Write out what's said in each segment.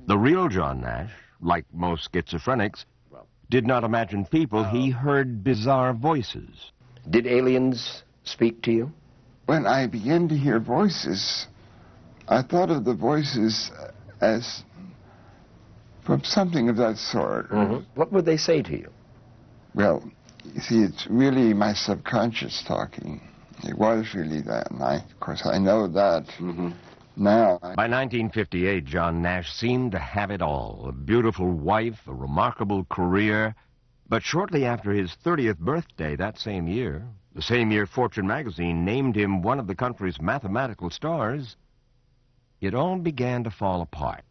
The real John Nash, like most schizophrenics, did not imagine people. He heard bizarre voices. Did aliens speak to you? When I began to hear voices, I thought of the voices as from something of that sort. Mm-hmm. What would they say to you? Well, you see, it's really my subconscious talking. It was really that, and of course, I know that now. By 1958, John Nash seemed to have it all. A beautiful wife, a remarkable career. But shortly after his 30th birthday that same year, the same year Fortune magazine named him one of the country's mathematical stars, it all began to fall apart.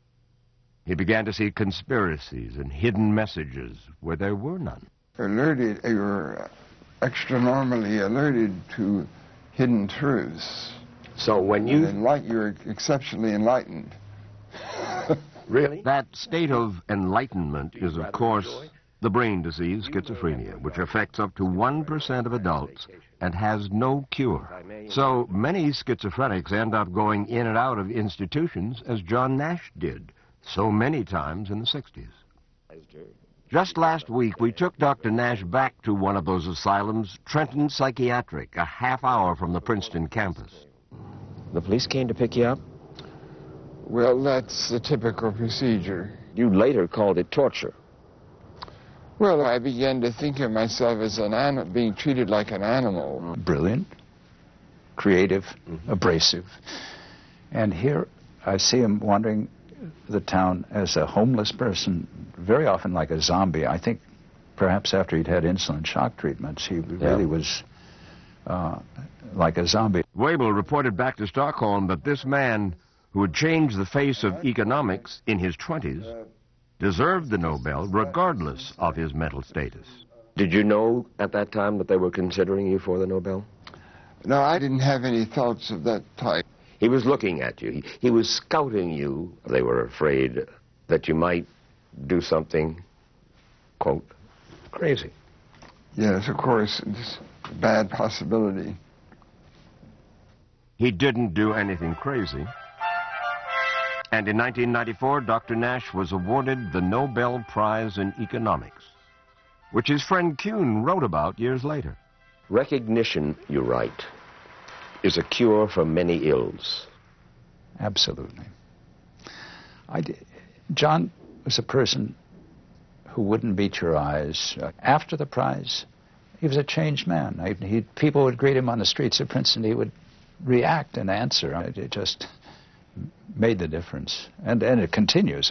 He began to see conspiracies and hidden messages where there were none. Alerted, you were extra-normally alerted to hidden truths. So when you... You're exceptionally enlightened. Really? That state of enlightenment is, of course, the brain disease schizophrenia, which affects up to 1% of adults and has no cure. So many schizophrenics end up going in and out of institutions as John Nash did so many times in the 60s. Just last week, we took Dr. Nash back to one of those asylums, Trenton Psychiatric, a half hour from the Princeton campus. The police came to pick you up? Well, that's the typical procedure. You later called it torture. Well, I began to think of myself as being treated like an animal. Brilliant, creative, abrasive. And here I see him wandering the town as a homeless person, very often like a zombie. I think perhaps after he'd had insulin shock treatments, he really was like a zombie. Wabel reported back to Stockholm that this man, who had changed the face of economics in his 20s, deserved the Nobel regardless of his mental status. Did you know at that time that they were considering you for the Nobel? No, I didn't have any thoughts of that type. He was looking at you. He was scouting you. They were afraid that you might do something, quote, crazy. Yes, of course, it's a bad possibility. He didn't do anything crazy. And in 1994, Dr. Nash was awarded the Nobel Prize in Economics, which his friend Kuhn wrote about years later. Recognition, you write, is a cure for many ills. Absolutely. John was a person who wouldn't beat your eyes. After the prize, he was a changed man. People would greet him on the streets of Princeton. He would react and answer. It just made the difference. And it continues.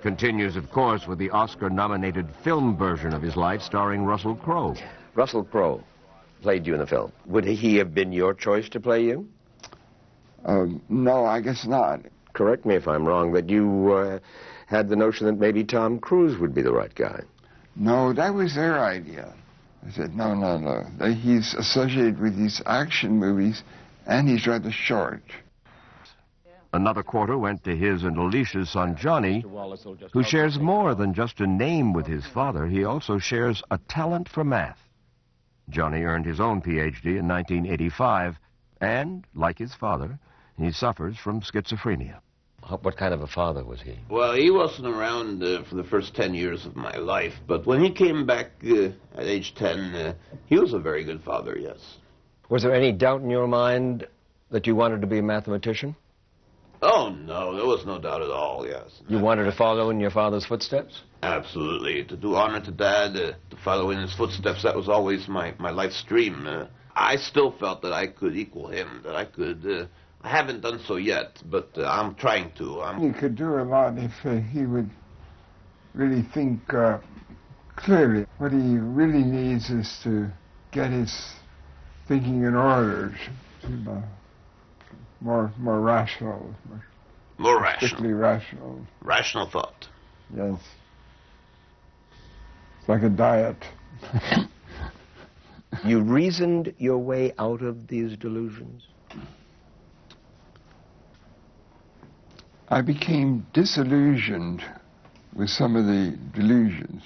Continues, of course, with the Oscar-nominated film version of his life starring Russell Crowe. Russell Crowe played you in the film. Would he have been your choice to play you? No, I guess not. Correct me if I'm wrong, but you had the notion that maybe Tom Cruise would be the right guy. No, that was their idea. I said, no. He's associated with these action movies, and he's rather short. Another quarter went to his and Alicia's son, Johnny, who shares more than just a name with his father. He also shares a talent for math. Johnny earned his own Ph.D. in 1985, and, like his father, he suffers from schizophrenia. What kind of a father was he? Well, he wasn't around for the first 10 years of my life, but when he came back at age 10, he was a very good father, yes. Was there any doubt in your mind that you wanted to be a mathematician? Oh, no, there was no doubt at all, yes. You wanted to follow in your father's footsteps? Absolutely. To do honor to Dad, to follow in his footsteps, that was always my life's dream. I still felt that I could equal him, that I could... I haven't done so yet, but I'm trying to. He could do a lot if he would really think clearly. What he really needs is to get his thinking in order, to be more rational. More rational. Strictly rational. Rational thought. Yes. It's like a diet. You reasoned your way out of these delusions? I became disillusioned with some of the delusions.